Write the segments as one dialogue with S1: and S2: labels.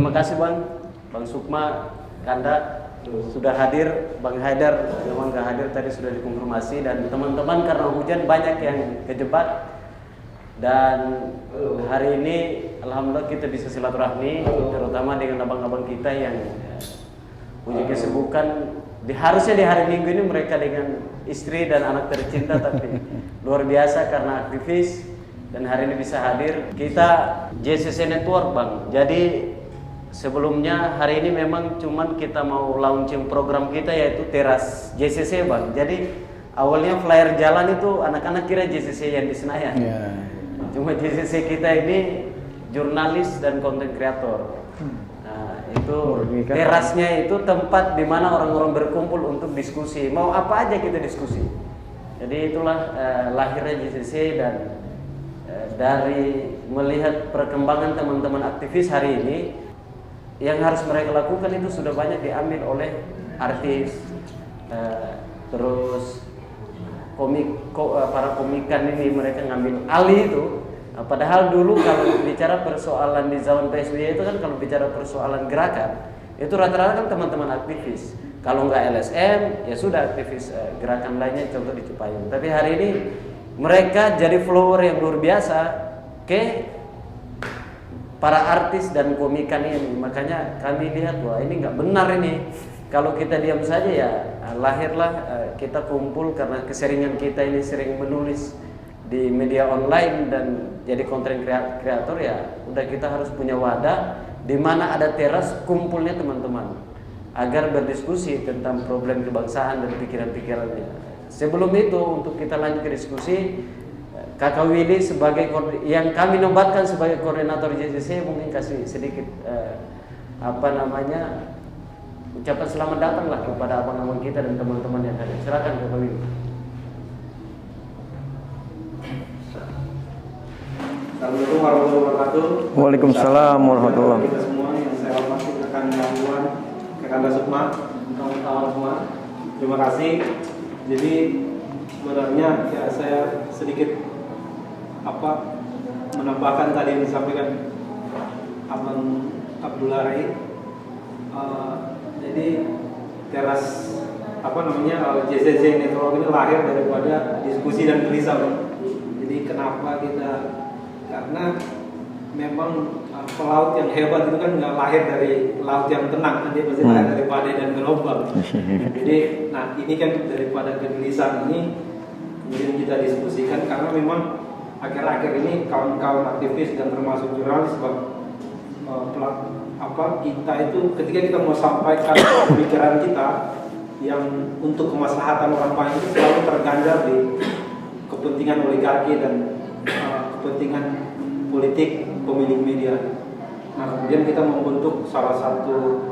S1: terima kasih Bang Sukma, Kanda sudah hadir, Bang Haidar memang nggak hadir tadi sudah dikonfirmasi, dan teman-teman karena hujan banyak yang kejebak. Dan hari ini alhamdulillah kita bisa silaturahmi, terutama dengan abang-abang kita yang punya kesibukan. Harusnya di hari Minggu ini mereka dengan istri dan anak tercinta, tapi luar biasa karena aktivis dan hari ini bisa hadir. Kita JCC Network Bang, jadi sebelumnya hari ini memang cuman kita mau launching program kita yaitu Teras JCC Bang. Jadi awalnya flyer jalan itu anak-anak kira JCC yang di Senayan. Cuma JCC kita ini jurnalis dan konten kreator. Nah, itu terasnya itu tempat di mana orang-orang berkumpul untuk diskusi. Mau apa aja kita diskusi. Jadi itulah lahirnya JCC, dan dari melihat perkembangan teman-teman aktivis hari ini, yang harus mereka lakukan itu sudah banyak diambil oleh artis, terus para komikan ini mereka ngambil alih itu. Padahal dulu kalau bicara persoalan di zaman PSBY itu kan, kalau bicara persoalan gerakan itu rata-rata kan teman-teman aktivis. Kalau nggak LSM ya sudah aktivis gerakan lainnya, contoh di Cipayung. Tapi hari ini mereka jadi follower yang luar biasa ke para artis dan komikan ini. Makanya kami lihat wah ini nggak benar ini. Kalau kita diam saja ya lahirlah kita kumpul karena keseringan kita ini sering menulis di media online dan jadi konten kreator, ya udah kita harus punya wadah di mana ada teras kumpulnya teman-teman agar berdiskusi tentang problem kebangsaan dan pikiran-pikirannya. Sebelum itu untuk kita lanjut ke diskusi, Kakak Willy sebagai yang kami nobatkan sebagai koordinator JCC mungkin kasih sedikit ucapan selamat datang lah kepada abang-abang kita dan teman-teman yang hadir. Silakan Kakak Willy.
S2: Assalamualaikum warahmatullahi wabarakatuh.
S3: Waalaikumsalam warahmatullahi wabarakatuh.
S2: Kita semua yang saya hormati rekan Yahuan, Kanda Sukma, kawan-kawan semua. Terima kasih. Jadi sebenarnya ya saya sedikit menambahkan tadi yang disampaikan Abang Abdullah Rai. Jadi teras JCC Network ini lahir daripada diskusi dan gelisah. Jadi kenapa kita, karena memang pelaut yang hebat itu kan nggak lahir dari laut yang tenang, dia pasti lahir dari badai dan gelombang. Jadi ini kan daripada kegelisahan ini kemudian kita diskusikan, karena memang akhir-akhir ini kawan-kawan aktivis dan termasuk jurnalis kita itu ketika kita mau sampaikan pemikiran kita yang untuk kemaslahatan orang banyak itu selalu terganjal di kepentingan oligarki dan kepentingan politik pemilik media. Nah kemudian kita membentuk salah satu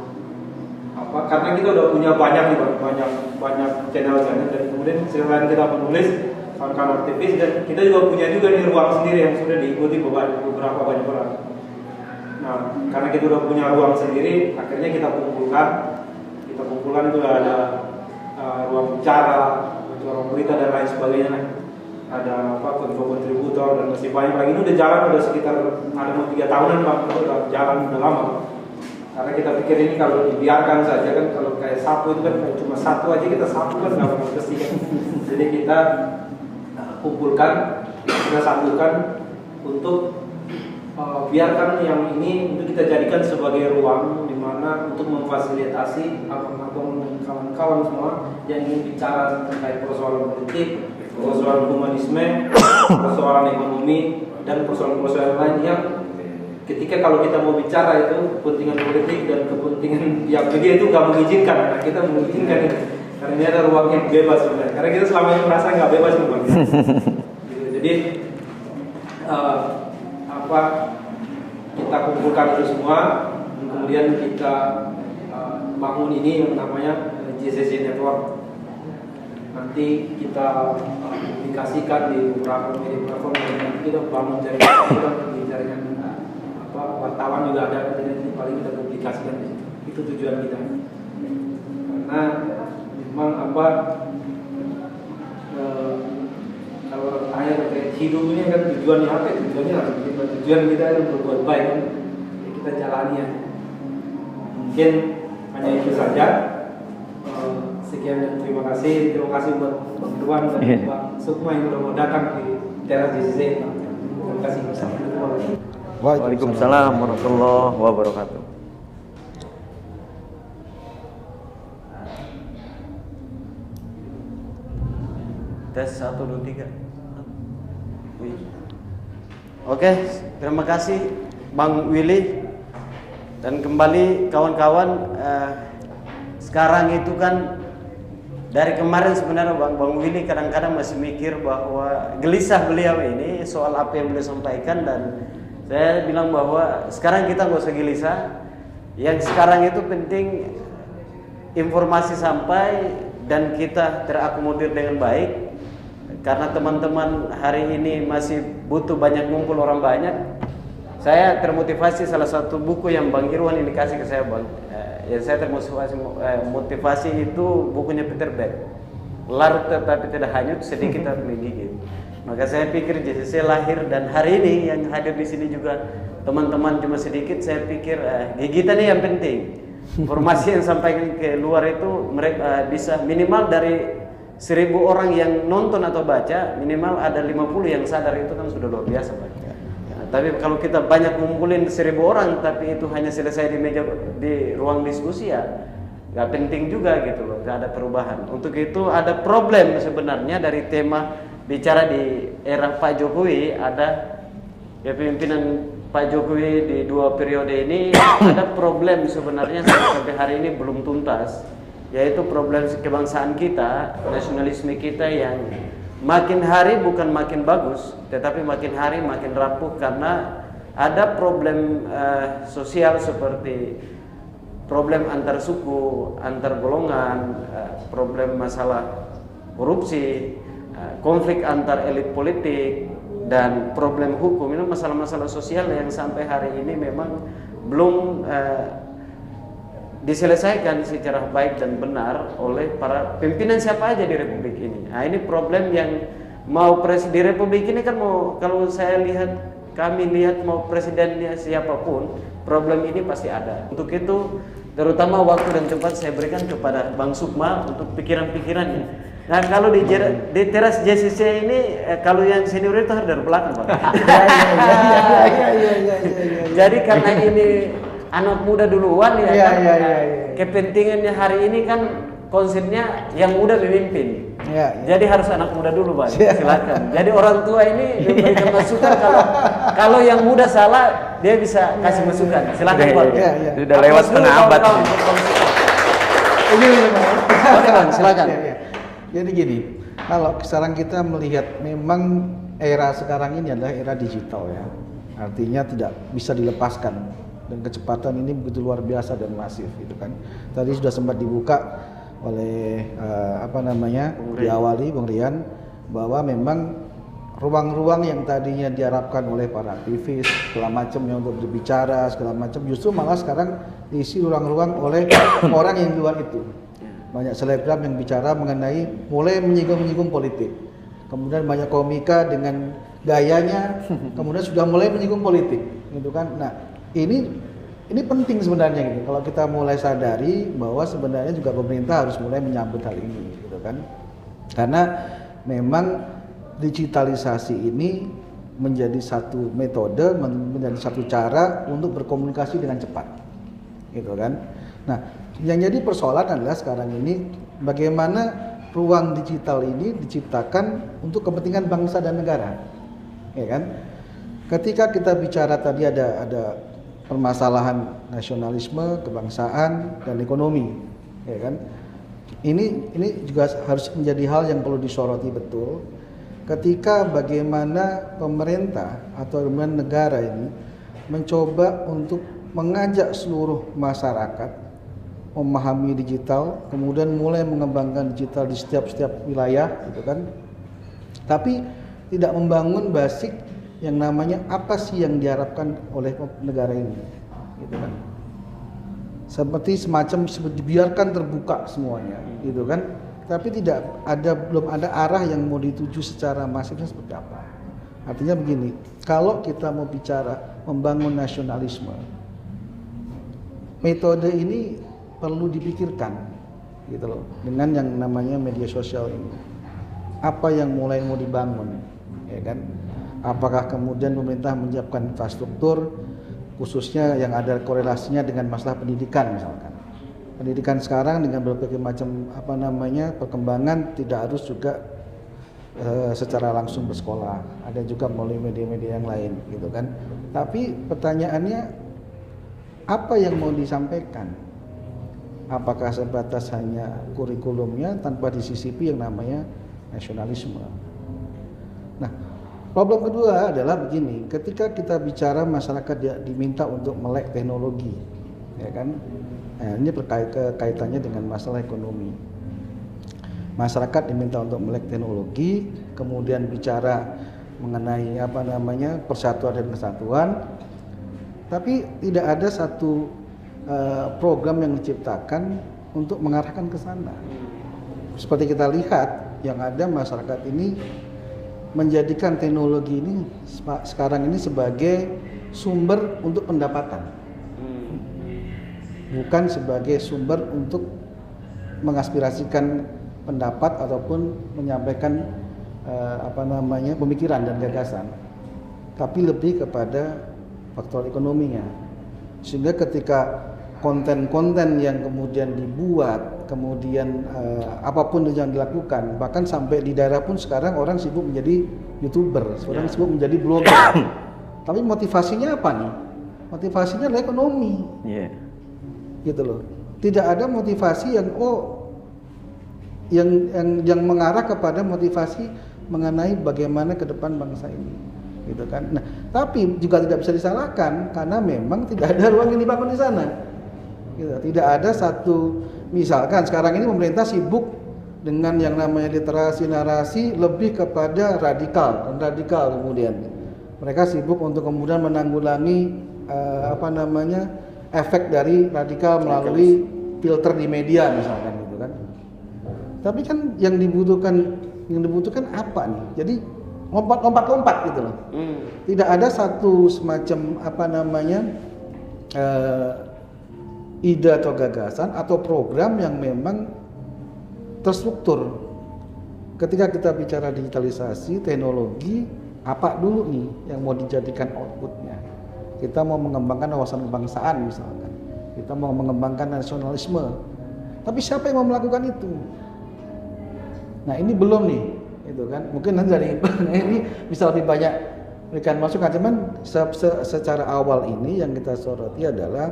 S2: karena kita udah punya banyak channel-channel, dan kemudian selain kita menulis kawan-kawan aktivis, dan kita juga punya nih ruang sendiri yang sudah diikuti beberapa banyak orang. Nah karena kita udah punya ruang sendiri, akhirnya kita kumpulkan itu ada ruang bicara, ruang berita dan lain sebagainya. Ada kontributor dan masih banyak lagi. Ini udah jalan udah sekitar ada mau 3 tahunan Bang, udah jalan udah lama. Karena kita pikir ini kalau dibiarkan saja kan, kalau kayak sapu itu kan cuma satu aja kita sapu kan nggak bakal bersih kan. Jadi kita kumpulkan, kita satukan untuk biarkan yang ini untuk kita jadikan sebagai ruang di mana untuk memfasilitasi abang-abang dan kawan-kawan semua yang ingin bicara terkait persoalan politik, persoalan humanisme, persoalan ekonomi, dan persoalan-persoalan lain yang ketika kalau kita mau bicara itu kepentingan politik dan kepentingan yang media itu nggak mengizinkan. Nah kita mengizinkan itu karena ini ada ruang yang bebas sebenarnya. Karena kita selama ini merasa nggak bebas gitu. Jadi kita kumpulkan itu semua, dan kemudian kita bangun ini yang namanya JCC Network. Nanti kita publikasikan di beberapa media platform, dan kita bangun jaringan wartawan juga ada, jadi paling kita publikasikan di situ. Itu tujuan kita. Karena memang kalau tanya terkait hidup ini kan tujuannya apa? Tujuannya kita yang berbuat baik kan, kita jalani ya. Mungkin hanya itu saja. Sekian dan terima kasih buat Bang Irwan dan Bang Sukma yang sudah mau datang di teras JCC. Terima kasih.
S3: Waalaikumsalam warahmatullahi wabarakatuh.
S1: Tes 1, 2, 3. Oke, terima kasih Bang Willy. Dan kembali kawan-kawan, sekarang itu kan dari kemarin sebenarnya Bang Willy kadang-kadang masih mikir bahwa gelisah beliau ini soal apa yang beliau sampaikan, dan saya bilang bahwa sekarang kita nggak usah gelisah. Yang sekarang itu penting informasi sampai dan kita terakomodir dengan baik. Karena teman-teman hari ini masih butuh banyak ngumpul orang banyak. Saya termotivasi salah satu buku yang Bang Irwan ini kasih ke saya, Bang. Yang saya termotivasi itu bukunya Peter Beck. Larut tetapi tidak hanyut, sedikit tapi menggigit. Maka saya pikir JCC lahir, dan hari ini yang hadir di sini juga teman-teman cuma sedikit. Saya pikir gigitan ini yang penting. Informasi yang sampaikan ke luar itu mereka bisa minimal dari 1000 orang yang nonton atau baca, minimal ada 50 yang sadar, itu kan sudah luar biasa, Pak. Tapi kalau kita banyak ngumpulin 1000 orang tapi itu hanya selesai di meja di ruang diskusi, ya nggak penting juga gitu loh, nggak ada perubahan. Untuk itu ada problem sebenarnya dari tema bicara di era Pak Jokowi, ada kepemimpinan Pak Jokowi di 2 periode ini ada problem sebenarnya sampai hari ini belum tuntas, yaitu problem kebangsaan kita, nasionalisme kita yang makin hari bukan makin bagus, tetapi makin hari makin rapuh karena ada problem sosial seperti problem antar suku, antar golongan, problem masalah korupsi, konflik antar elit politik, dan problem hukum. Ini masalah-masalah sosial yang sampai hari ini memang belum diselesaikan secara baik dan benar oleh para pimpinan siapa aja di Republik ini. Nah, ini problem yang mau di Republik ini kan mau, kalau saya lihat, kami lihat mau presidennya siapapun, problem ini pasti ada. Untuk itu, terutama waktu dan tempat saya berikan kepada Bang Sukma untuk pikiran-pikirannya. Nah, kalau di teras JCC ini, kalau yang senior itu harus dari belakang, Pak. Jadi karena ini anak muda duluan ya, kepentingannya hari ini kan konsepnya yang muda memimpin. Jadi harus anak muda dulu, Pak. Silakan. Jadi orang tua ini memberikan masukan, kalau yang muda salah dia bisa kasih masukan. Silakan, Pak.
S3: Sudah lewat setengah abad.
S1: Oke, Bang, silakan.
S4: Jadi gini, kalau sekarang kita melihat memang era sekarang ini adalah era digital ya. Artinya tidak bisa dilepaskan. Dan kecepatan ini begitu luar biasa dan masif gitu kan. Tadi sudah sempat dibuka oleh diawali Bung Rian, bahwa memang ruang-ruang yang tadinya diharapkan oleh para aktivis segala macam yang untuk berbicara segala macam, justru malah sekarang diisi ruang-ruang oleh orang yang di luar itu. Banyak selebgram yang bicara mengenai, mulai menyinggung politik. Kemudian banyak komika dengan gayanya kemudian sudah mulai menyinggung politik gitu kan. Nah, ini penting sebenarnya gitu. Kalau kita mulai sadari bahwa sebenarnya juga pemerintah harus mulai menyambut hal ini gitu kan. Karena memang digitalisasi ini menjadi satu metode, menjadi satu cara untuk berkomunikasi dengan cepat. Gitu kan. Nah, yang jadi persoalan adalah sekarang ini bagaimana ruang digital ini diciptakan untuk kepentingan bangsa dan negara. Ya kan? Ketika kita bicara tadi ada permasalahan nasionalisme, kebangsaan, dan ekonomi, ya kan? Ini juga harus menjadi hal yang perlu disoroti betul. Ketika bagaimana pemerintah atau negara ini mencoba untuk mengajak seluruh masyarakat memahami digital, kemudian mulai mengembangkan digital di setiap wilayah, gitu kan? Tapi tidak membangun basic yang namanya apa sih yang diharapkan oleh negara ini, gitu kan? Seperti semacam dibiarkan terbuka semuanya, gitu kan? Tapi belum ada arah yang mau dituju secara masifnya seperti apa. Artinya begini, kalau kita mau bicara membangun nasionalisme, metode ini perlu dipikirkan gitu loh dengan yang namanya media sosial ini. Apa yang mulai mau dibangun, ya kan? Apakah kemudian pemerintah menyiapkan infrastruktur khususnya yang ada korelasinya dengan masalah pendidikan misalkan. Pendidikan sekarang dengan berbagai macam perkembangan tidak harus juga secara langsung bersekolah, ada juga melalui media-media yang lain gitu kan. Tapi pertanyaannya apa yang mau disampaikan? Apakah sebatas hanya kurikulumnya tanpa disisipi yang namanya nasionalisme? Nah, problem kedua adalah begini, ketika kita bicara masyarakat diminta untuk melek teknologi, ya kan? Nah, ini kaitannya dengan masalah ekonomi. Masyarakat diminta untuk melek teknologi, kemudian bicara mengenai persatuan dan kesatuan, tapi tidak ada satu program yang diciptakan untuk mengarahkan ke sana. Seperti kita lihat, yang ada masyarakat ini menjadikan teknologi ini sekarang ini sebagai sumber untuk pendapatan, bukan sebagai sumber untuk mengaspirasikan pendapat ataupun menyampaikan pemikiran dan gagasan, tapi lebih kepada faktor ekonominya. Sehingga ketika konten-konten yang kemudian dibuat, kemudian apapun yang dilakukan, bahkan sampai di daerah pun sekarang orang sibuk menjadi YouTuber, orang sibuk menjadi blogger. Tapi motivasinya apa nih? Motivasinya adalah ekonomi. Gitu loh. Tidak ada motivasi yang mengarah kepada motivasi mengenai bagaimana ke depan bangsa ini, gitu kan. Nah, tapi juga tidak bisa disalahkan karena memang tidak ada ruang yang dibangun di sana. Gitu. Tidak ada satu, misalkan sekarang ini pemerintah sibuk dengan yang namanya literasi narasi lebih kepada radikal kemudian. Mereka sibuk untuk kemudian menanggulangi efek dari radikal melalui filter di media misalkan gitu kan. Tapi kan yang dibutuhkan apa nih? Jadi lompat gitu loh. Tidak ada satu semacam ide atau gagasan atau program yang memang terstruktur. Ketika kita bicara digitalisasi, teknologi, apa dulu nih yang mau dijadikan outputnya? Kita mau mengembangkan wawasan kebangsaan misalkan, kita mau mengembangkan nasionalisme. Tapi siapa yang mau melakukan itu? Nah ini belum nih, itu kan. Mungkin nanti dari ini bisa lebih banyak berikan masukan. Cuman secara awal ini yang kita soroti adalah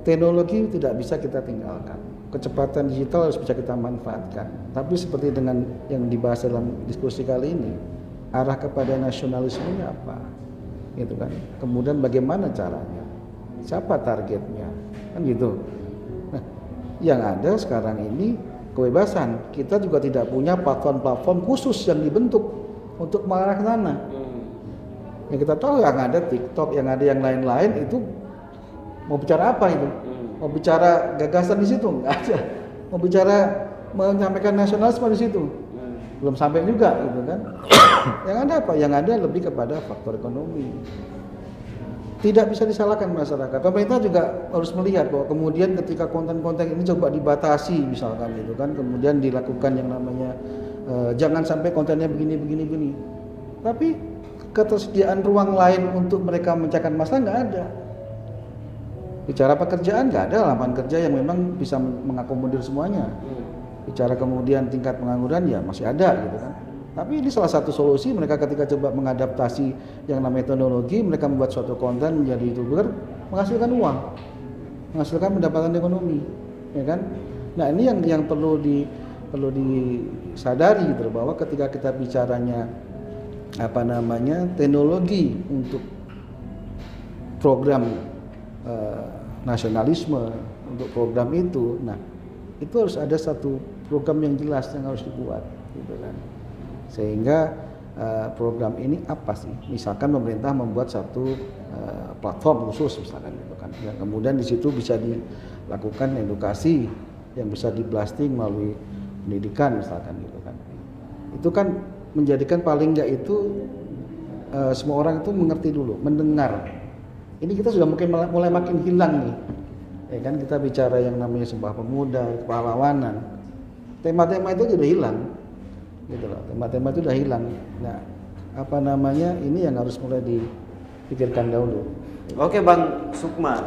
S4: teknologi tidak bisa kita tinggalkan. Kecepatan digital harus bisa kita manfaatkan. Tapi seperti dengan yang dibahas dalam diskusi kali ini, arah kepada nasionalismenya apa? Gitu kan. Kemudian bagaimana caranya? Siapa targetnya? Kan gitu. Nah, yang ada sekarang ini kebebasan. Kita juga tidak punya platform-platform khusus yang dibentuk untuk mengarah ke sana. Yang kita tahu yang ada TikTok, yang ada yang lain-lain itu mau bicara apa itu? Mau bicara gagasan di situ? Nggak ada. Mau bicara menyampaikan nasionalisme di situ? Belum sampai juga gitu kan. Yang ada apa? Yang ada lebih kepada faktor ekonomi. Tidak bisa disalahkan masyarakat. Pemerintah juga harus melihat bahwa kemudian ketika konten-konten ini coba dibatasi misalkan gitu kan, kemudian dilakukan yang namanya jangan sampai kontennya begini. Tapi ketersediaan ruang lain untuk mereka memecahkan masalah nggak ada. Bicara pekerjaan nggak ada lapangan kerja yang memang bisa mengakomodir semuanya. Bicara kemudian tingkat pengangguran ya masih ada gitu kan. Tapi ini salah satu solusi mereka ketika coba mengadaptasi yang namanya teknologi, mereka membuat suatu konten menjadi YouTuber, menghasilkan uang, menghasilkan pendapatan ekonomi, ya kan? Nah ini yang perlu disadari gitu, bahwa ketika kita bicaranya teknologi untuk program nasionalisme, untuk program itu, nah itu harus ada satu program yang jelas yang harus dibuat, gitu kan? Sehingga program ini apa sih? Misalkan pemerintah membuat satu platform khusus misalkan gitu kan. Ya, kemudian di situ bisa dilakukan edukasi yang bisa di-blasting melalui pendidikan misalkan gitu kan. Itu kan menjadikan paling enggak itu semua orang itu mengerti dulu, mendengar. Ini kita sudah mungkin mulai makin hilang nih. Ya kan kita bicara yang namanya Sumpah Pemuda, kepahlawanan. Tema-tema itu sudah hilang. Gitu loh. Tema-tema itu sudah hilang. Nah, apa namanya? Ini yang harus mulai dipikirkan dahulu.
S1: Oke Bang Sukma,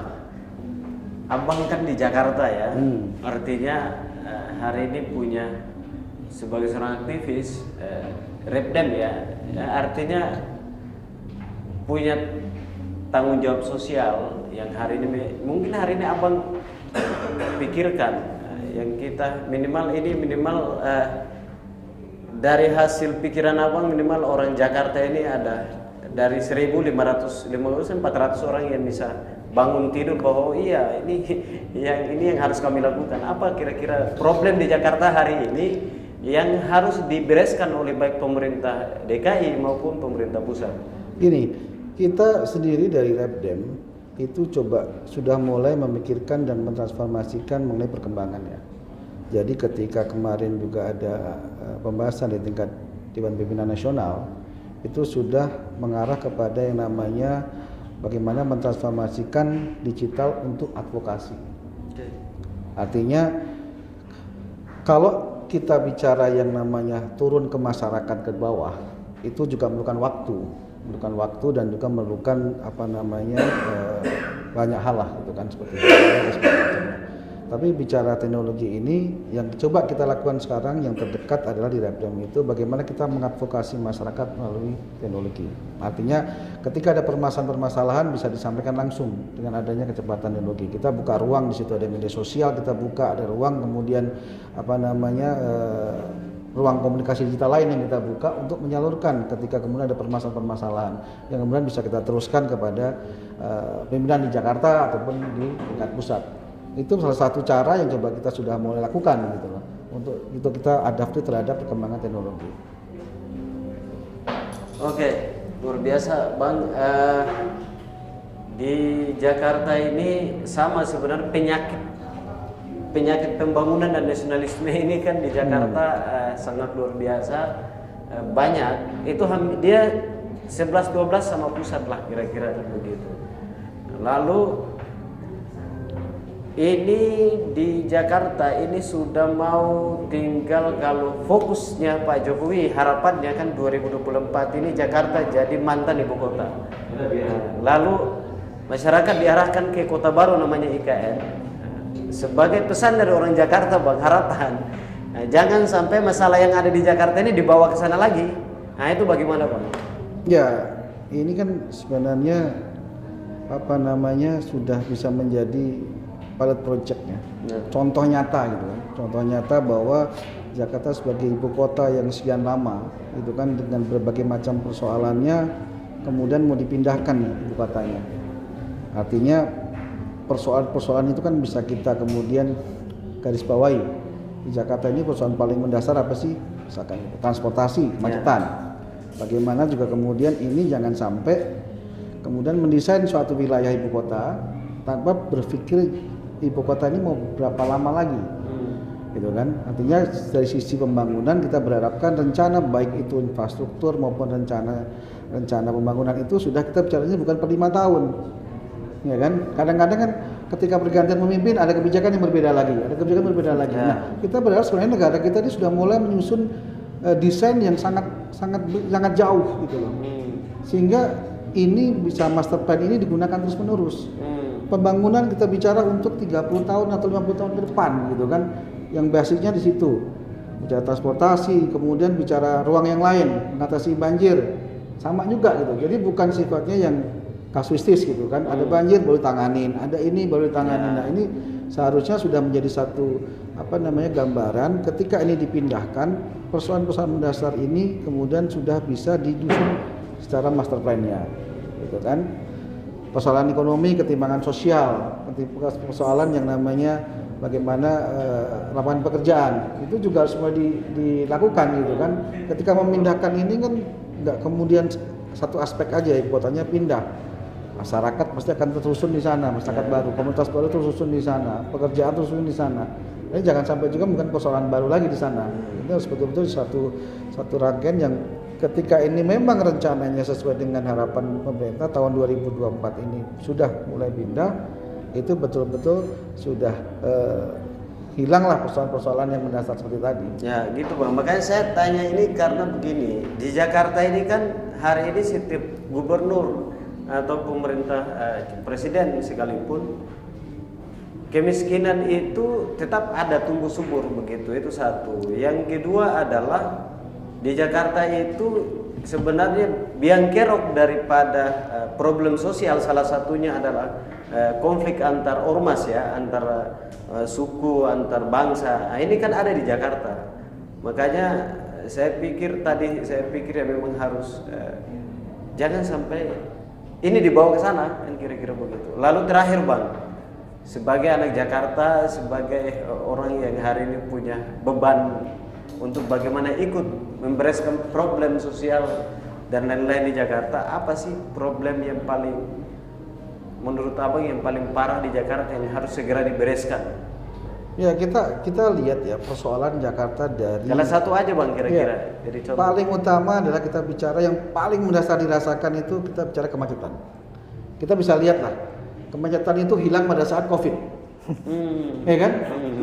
S1: Abang kan di Jakarta ya, artinya hari ini punya sebagai seorang aktivis Repdem ya, artinya punya tanggung jawab sosial yang hari ini mungkin hari ini Abang pikirkan, yang kita minimal dari hasil pikiran Abang minimal orang Jakarta ini ada dari 1.500 400 orang yang bisa bangun tidur bahwa iya ini yang harus kami lakukan. Apa kira-kira problem di Jakarta hari ini yang harus dibereskan oleh baik pemerintah DKI maupun pemerintah pusat?
S4: Gini, kita sendiri dari Repdem itu sudah mulai memikirkan dan mentransformasikan mengenai perkembangannya. Jadi ketika kemarin juga ada pembahasan di tingkat Dewan Pimpinan Nasional, itu sudah mengarah kepada yang namanya bagaimana mentransformasikan digital untuk advokasi. Artinya kalau kita bicara yang namanya turun ke masyarakat ke bawah, itu juga memerlukan waktu dan juga memerlukan banyak hal lah, gitu kan, seperti itu. Tapi bicara teknologi ini yang coba kita lakukan sekarang yang terdekat adalah di Repdem itu bagaimana kita mengadvokasi masyarakat melalui teknologi. Artinya ketika ada permasalahan-permasalahan bisa disampaikan langsung dengan adanya kecepatan teknologi. Kita buka ruang, di situ ada media sosial, kita buka ada ruang, kemudian ruang komunikasi digital lain yang kita buka untuk menyalurkan ketika kemudian ada permasalahan-permasalahan yang kemudian bisa kita teruskan kepada pimpinan di Jakarta ataupun di tingkat pusat. Itu salah satu cara yang coba kita sudah mulai lakukan gitu loh. Untuk itu kita adaptif terhadap perkembangan teknologi.
S1: Oke, luar biasa Bang. Di Jakarta ini sama sebenarnya penyakit pembangunan dan nasionalisme ini kan di Jakarta sangat luar biasa, banyak. Itu dia 11-12 sama pusat lah kira-kira begitu. Lalu ini di Jakarta ini sudah mau tinggal, kalau fokusnya Pak Jokowi harapannya kan 2024 ini Jakarta jadi mantan ibu kota. Lalu masyarakat diarahkan ke kota baru namanya IKN. Sebagai pesan dari orang Jakarta Bang, harapan jangan sampai masalah yang ada di Jakarta ini dibawa ke sana lagi. Nah itu bagaimana Bang?
S4: Ya ini kan sebenarnya sudah bisa menjadi pilot projectnya, contoh nyata gitu kan, contoh nyata bahwa Jakarta sebagai ibu kota yang sekian lama itu kan dengan berbagai macam persoalannya kemudian mau dipindahkan ibu kotanya. Artinya persoalan-persoalan itu kan bisa kita kemudian garis bawahi. Di Jakarta ini persoalan paling mendasar apa sih? Misalkan transportasi, kemacetan. Bagaimana juga kemudian ini jangan sampai kemudian mendesain suatu wilayah ibu kota tanpa berpikir ibu kota ini mau berapa lama lagi, gitu kan? Artinya dari sisi pembangunan kita berharapkan rencana baik itu infrastruktur maupun rencana pembangunan itu sudah kita bicaranya bukan per 5 tahun, ya kan? Kadang-kadang kan ketika pergantian pemimpin ada kebijakan yang berbeda lagi, Nah, kita berharap sebenarnya negara kita ini sudah mulai menyusun desain yang sangat jauh, gitu loh, sehingga ini bisa master plan ini digunakan terus menerus. Pembangunan kita bicara untuk 30 tahun atau 50 tahun ke depan gitu kan, yang basicnya di situ. Bicara transportasi, kemudian bicara ruang yang lain, mengatasi banjir, sama juga gitu. Jadi bukan sifatnya yang kasuistis gitu kan, ada banjir baru tanganin, ada ini baru ditanganin. Nah ini seharusnya sudah menjadi satu gambaran ketika ini dipindahkan, persoalan-persoalan mendasar ini kemudian sudah bisa didusun secara master plan-nya gitu kan. Persoalan ekonomi, ketimbangan sosial, persoalan yang namanya bagaimana lapangan pekerjaan itu juga harus mulai dilakukan gitu kan. Ketika memindahkan ini kan nggak kemudian satu aspek aja ibu kotanya pindah, masyarakat pasti akan tersusun di sana, masyarakat baru, komunitas baru tersusun di sana, pekerjaan tersusun di sana. Ini jangan sampai juga bukan persoalan baru lagi di sana. Ini harus betul-betul satu rangkaian yang ketika ini memang rencananya sesuai dengan harapan pemerintah tahun 2024 ini sudah mulai pindah, itu betul-betul sudah hilanglah persoalan-persoalan yang mendasar seperti tadi.
S1: Ya gitu Bang, makanya saya tanya ini karena begini, di Jakarta ini kan hari ini setiap gubernur atau pemerintah presiden sekalipun, kemiskinan itu tetap ada tumbuh subur begitu, itu satu. Yang kedua adalah di Jakarta itu sebenarnya biang kerok daripada problem sosial salah satunya adalah konflik antar ormas ya, antara suku, antar bangsa. Nah, ini kan ada di Jakarta. Makanya saya pikir ya memang harus jangan sampai ini dibawa ke sana, kan kira-kira begitu. Lalu terakhir Bang, sebagai anak Jakarta, sebagai orang yang hari ini punya beban untuk bagaimana ikut membereskan problem sosial dan lain-lain di Jakarta, apa sih problem yang paling menurut Abang yang paling parah di Jakarta yang harus segera dibereskan?
S4: Ya kita lihat ya persoalan Jakarta dari
S1: salah satu aja Bang kira-kira.
S4: Ya,
S1: jadi contoh.
S4: paling utama adalah kita bicara yang paling mendasar dirasakan itu kita bicara kemacetan. Kita bisa lihat lah kemacetan itu hilang pada saat COVID. Ya kan?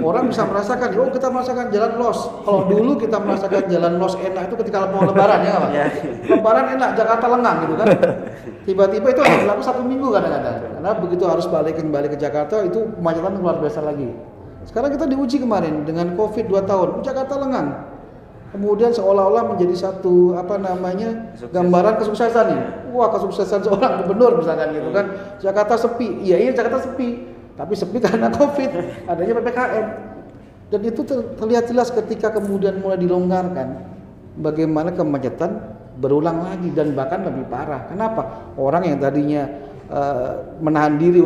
S4: Orang bisa merasakan, oh kita merasakan jalan los. Kalau dulu kita merasakan jalan los enak itu ketika mau lebaran ya Pak. Lebaran enak, Jakarta lengang gitu kan. Tiba-tiba itu harus berlaku 1 minggu kadang-kadang. Karena begitu harus kembali ke Jakarta itu kemacetan luar biasa lagi. Sekarang kita diuji kemarin dengan COVID 2 tahun, Jakarta lengang. Kemudian seolah-olah menjadi satu gambaran kesuksesan nih. Wah, kesuksesan seorang gubernur misalkan gitu kan. Jakarta sepi. Iya Jakarta sepi. Tapi sepi karena COVID, adanya PPKM. Dan itu terlihat jelas ketika kemudian mulai dilonggarkan, bagaimana kemacetan berulang lagi dan bahkan lebih parah. Kenapa? Orang yang tadinya menahan diri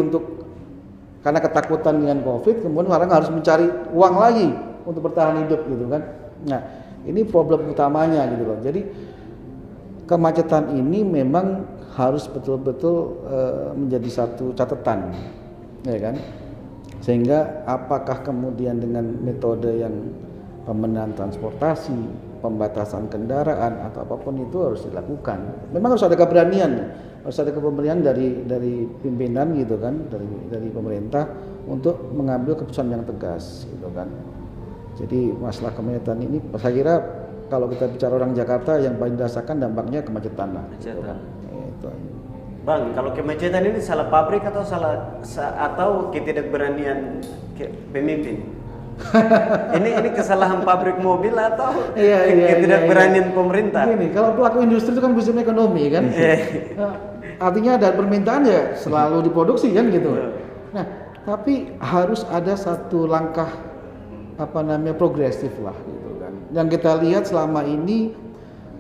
S4: karena ketakutan dengan COVID, kemudian orang harus mencari uang lagi untuk bertahan hidup gitu kan. Nah, ini problem utamanya gitu loh. Jadi kemacetan ini memang harus betul-betul menjadi satu catatan. Ya kan, sehingga apakah kemudian dengan metode yang pembenahan transportasi, pembatasan kendaraan atau apapun itu harus dilakukan. Memang harus ada keberanian dari pimpinan gitu kan, dari pemerintah untuk mengambil keputusan yang tegas gitu kan. Jadi masalah kemacetan ini, saya kira kalau kita bicara orang Jakarta yang paling dirasakan dampaknya kemacetan lah. Gitu kan. Itu.
S1: Bang, kalau kemacetan ini salah pabrik atau ketidakberanian pemimpin? ini kesalahan pabrik mobil atau ketidakberanian pemerintah?
S4: Gini, kalau pelaku industri itu kan bisnis ekonomi kan. Artinya ada permintaan ya selalu diproduksi kan gitu. Nah, tapi harus ada satu langkah progresif lah gitu kan. Yang kita lihat selama ini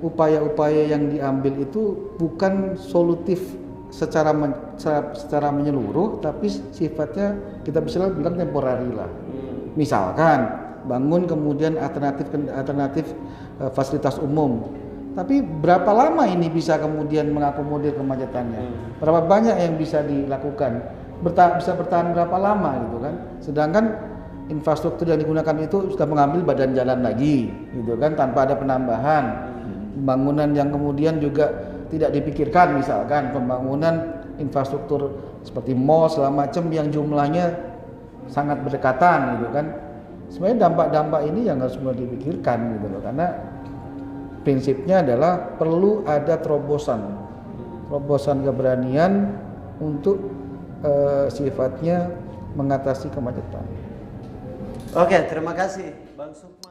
S4: upaya-upaya yang diambil itu bukan solutif secara menyeluruh, tapi sifatnya kita bisa bilang temporary lah. Misalkan bangun kemudian alternatif fasilitas umum, tapi berapa lama ini bisa kemudian mengakomodir kemacetannya? Berapa banyak yang bisa dilakukan? Bisa bertahan berapa lama gitu kan? Sedangkan infrastruktur yang digunakan itu sudah mengambil badan jalan lagi gitu kan, tanpa ada penambahan. Pembangunan yang kemudian juga tidak dipikirkan, misalkan pembangunan infrastruktur seperti mall segala macam yang jumlahnya sangat berdekatan gitu kan. Sebenarnya dampak-dampak ini yang harus mulai dipikirkan gitu loh, karena prinsipnya adalah perlu ada terobosan keberanian untuk sifatnya mengatasi kemacetan.
S1: Oke, terima kasih Bang Sukma.